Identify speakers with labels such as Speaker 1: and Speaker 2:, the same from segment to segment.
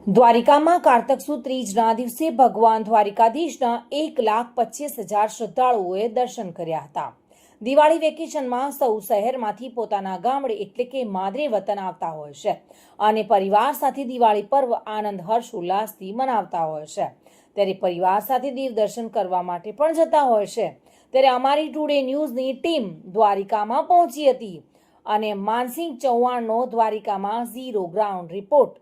Speaker 1: દ્વારિકામાં કારતક સુદ ત્રીજના દિવસે ભગવાન દ્વારિકાધીશના 1,25,000 શ્રદ્ધાળુઓએ દર્શન કર્યા હતા. દિવાળી વેકેશનમાં સૌ શહેરમાંથી પોતાના ગામડે એટલે કે માદરે વતન આવતા હોય છે અને પરિવાર સાથે દિવાળી પર્વ આનંદ હર્ષ ઉલ્લાસથી મનાવતા હોય છે. ત્યારે પરિવાર સાથે દેવ દર્શન કરવા માટે પણ જતા હોય છે. ત્યારે અમારી ટુડે ન્યૂઝની ટીમ દ્વારિકામાં પહોંચી હતી અને માનસિંહ ચૌહાણનો દ્વારિકામાં ઝીરો ગ્રાઉન્ડ રિપોર્ટ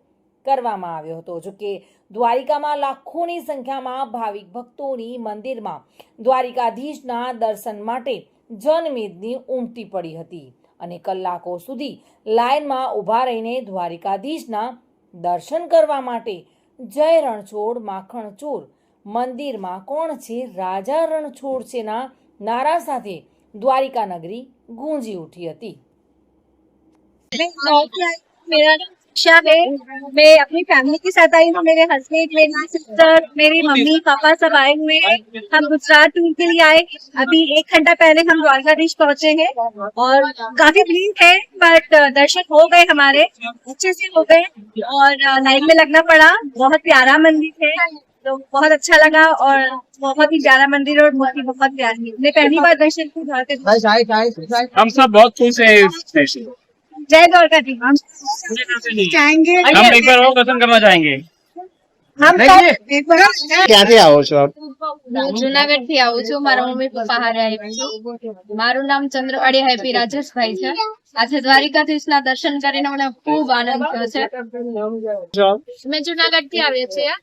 Speaker 1: કરવામાં આવ્યો હતો. જોકે દ્વારિકામાં લાખોની સંખ્યામાં ભાવિક ભક્તોની મંદિરમાં દ્વારિકાધીશના દર્શન માટે જનમેદની ઉમટી પડી હતી અને કલાકો સુધી લાઇનમાં ઊભા રહીને દ્વારિકાધીશના દર્શન કરવા માટે જય રણછોડ માખણચોર મંદિરમાં કોણ છે રાજા રણછોડ છેના નારા સાથે દ્વારિકા નગરી ગૂંજી ઉઠી હતી.
Speaker 2: मेरा नाम शिक्षा है। मैं अपनी फैमिली के साथ आई हूँ। मेरे हस्बैंड, मेरी सिस्टर, मेरी मम्मी पापा सब आए हुए हैं। हम गुजरात टूर के लिए आए। अभी 1 घंटा पहले हम द्वारकाधीश पहुँचे हैं और काफी भीड़ है बट दर्शन हो गए हमारे, अच्छे से हो गए और लाइन में लगना पड़ा। बहुत प्यारा मंदिर है तो बहुत अच्छा लगा और बहुत ही प्यारा मंदिर और मूर्ति बहुत प्यारी है। मैं पहली बार दर्शन की
Speaker 3: हम सब बहुत खुश हैं।
Speaker 2: जय द्वारकाधीश जाएंगे।
Speaker 3: हम एक बार और दर्शन करना चाहेंगे।
Speaker 2: हम
Speaker 4: ક્યાંથી આવો છો આપ?
Speaker 5: જુનાગઢ થી આવું છું. મારા મમ્મી પપ્પા હારે આવી છું. મારું નામ ચંદ્રવાડી હેપી રાજેશભાઈ છે. આજે દ્વારિકાધીશ ના દર્શન કરીને મને ખૂબ આનંદ થયો છે. મેં જુનાગઢ થી આવી છીએ.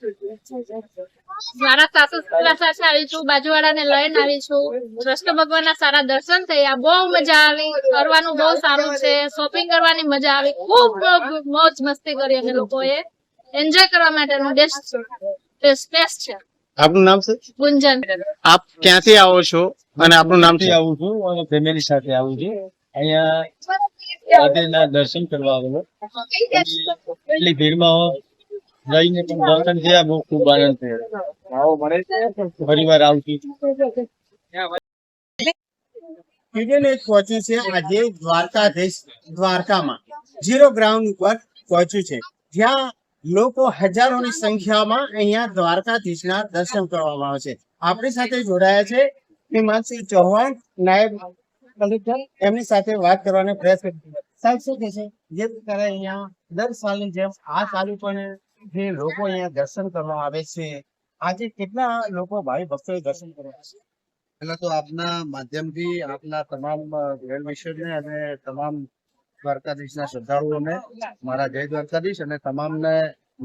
Speaker 5: મારા સાસુ સસરા સાથે આવી છું. બાજુવાળાને લઈને આવી છું. કૃષ્ણ ભગવાન ના સારા દર્શન થયા. બહુ મજા આવી. ફરવાનું બહુ સારું છે. શોપિંગ કરવાની મજા આવી. ખૂબ મોજ મસ્તી કરી અમે લોકોએ. એન્જોય કરવા માટેનું સ્પેસ છે.
Speaker 4: આપનું નામ છે?
Speaker 5: ગુંજન.
Speaker 4: આપ ક્યાંથી આવો છો અને આપનું નામ છે?
Speaker 6: આવું છું અને ફેમિલી સાથે આવું છું. અહીંયા રાધેના દર્શન કરવા આવેલો. એટલી ભીડમાં રહીને પણ દર્શન થયા, બહુ ખૂબ આનંદ થયો. પરિવાર આવતી
Speaker 4: પહોંચ્યું છે આજે દ્વારકાધીશ દ્વારકામાં ઝીરો ગ્રાઉન્ડ ઉપર પહોંચ્યું છે, જ્યાં લોકો હજારોની સંખ્યામાં અહીંયા દ્વારકાધીશના દર્શન કરવામાં આવે છે. આપણી સાથે જોડાયા છે માનસિંહ ચૌહાણ, નાયબ કલેક્ટર. એમની સાથે વાત કરવાનો પ્રયાસ કરીએ. સાહેબ, શું કહે છે જે પ્રકારે અહીંયા દર સાલની જેમ આ સાલ પણ જે લોકો અહીંયા દર્શન કરવા આવે છે, આજે કેટલા લોકો ભાવિ ભક્તોએ દર્શન કરવા છે?
Speaker 7: પહેલા તો આપના માધ્યમથી આપના તમામ વેલ વિશરને અને તમામ દ્વારકાધીશના શ્રદ્ધાળુઓને મારા જય દ્વારકાધીશ અને તમામને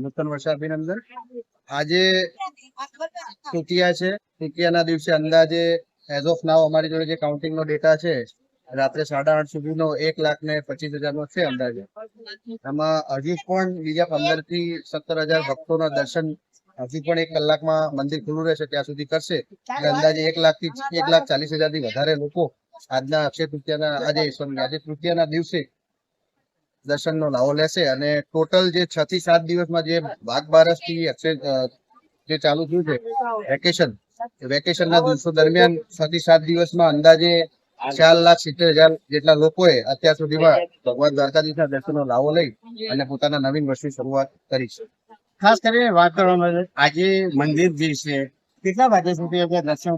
Speaker 7: નૂતન વર્ષ અભિનંદન. આજે તૃતીયા છે. તૃતીયાના દિવસે અંદાજે એઝ ઓફ નાવ અમારી જોડે જે કાઉન્ટિંગ નો ડેટા છે, રાત્રે 8:30 સુધીનો 1,25,000 નો છે અંદાજે. એમાં હજુ પણ બીજા 15 થી 17,000 ભક્તોના દર્શન હજુ પણ 1 કલાકમાં મંદિર ખુલ્લું રહેશે ત્યાં સુધી કરશે. એટલે અંદાજે 1,00,000 થી 1,40,000 થી વધારે લોકો આજના અક્ષય તૃતીયાના આજે તૃતીયાના દિવસે દર્શનનો લાવો લેશે. અને ટોટલ જે 6 થી 7 દિવસમાં જે ભાગ બારસ થી અક્ષય જે ચાલુ થયું છે વેકેશનના દિવસો દરમિયાન 6 થી 7 દિવસમાં અંદાજે 4,70,000 જેટલા લોકોએ અત્યાર સુધીમાં ભગવાન દ્વારકાધીશના દર્શનનો લાવો લઈ અને પોતાના નવીન વર્ષની શરૂઆત કરી છે.
Speaker 4: ખાસ કરીને વાત કરવામાં આજે મંદિર જે છે કેટલા વાગ્યા સુધી દર્શન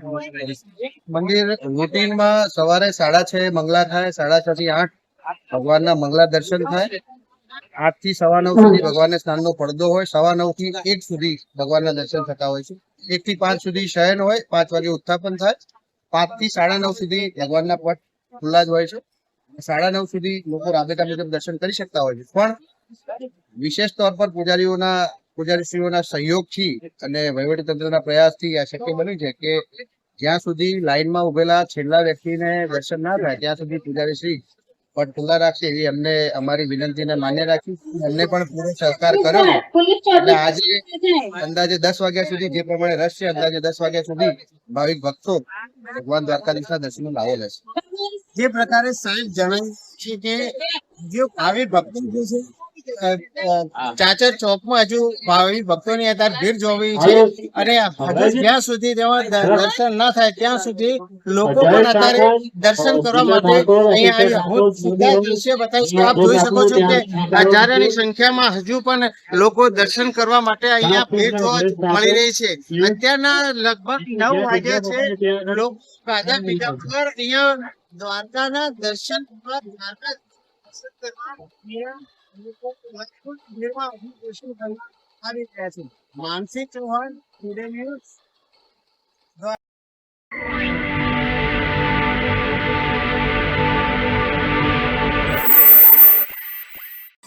Speaker 7: મંદિર રૂટીનમાં સવારે 6:30 મંગલા થાય, 6:30 થી 8 ભગવાનના મંગલા દર્શન થાય. 8 થી 9:15 સુધી ભગવાનને સ્નાનનો પડદો હોય. 9:15 થી 1 સુધી ભગવાનના દર્શન થતા હોય છે. 1 થી 5 સુધી શયન હોય. 5 વાગે ઉત્થાપન થાય. 5 થી 9:30 સુધી ભગવાનના પટ ખુલ્લા જ હોય છે. 9:30 સુધી લોકો રાબેતા મુજબ દર્શન કરી શકતા હોય છે. પણ વિશેષ તौर પર પૂજારીશ્રીઓના સહયોગથી અને વહીવટી તંત્રના પ્રયાસથી આ શક્ય બન્યું છે કે જ્યાં સુધી લાઈનમાં ઉભેલા છેલ્લા વ્યક્તિને દર્શન ના થાય ત્યાં સુધી પૂજારીશ્રી પટ ખુલ્લા રાખશે એવી અમને અમારી વિનંતીને માન્ય રાખી. એમને પણ પૂરો સહકાર કર્યો. એટલે આજે અંદાજે 10 વાગ્યા સુધી જે પ્રમાણે રસ છે, અંદાજે 10 વાગ્યા સુધી ભાવિક ભક્તો ભગવાન દ્વારકાધીશના દર્શનનો લાવો લેશે.
Speaker 4: જે પ્રકારે સાહેબ જણાવ્યું છે કે જે ભાવિ ભક્તો જે છે ચાચર ચોકમાં હજુ ભાવિ ભક્તોની અત્યારે ભીડ જોવી છે અને હજુ જ્યાં સુધી તેમાં દર્શન ના થાય ત્યાં સુધી લોકો પણ અત્યારે દર્શન કરવા માટે અહીંયા આવ્યા. હું સીધા દ્રશ્ય બતાવીશ કે આપ જોઈ શકો છો કે હજારોની સંખ્યામાં હજુ પણ લોકો દર્શન કરવા માટે અહીંયા ભીડ જોવા મળી રહી છે. અત્યારના લગભગ 9 વાગ્યા છે. લોકો ખાધા પીધા વગર અહીંયા દ્વારકાના દર્શન કરવા દ્વારકા દર્શન કરવા અહીંયા લોકો ભરપૂર ભીડમાં હજુ દર્શન કરવા આવી રહ્યા છે. માનસી ચૌહાણ, ટુડે ન્યૂઝ.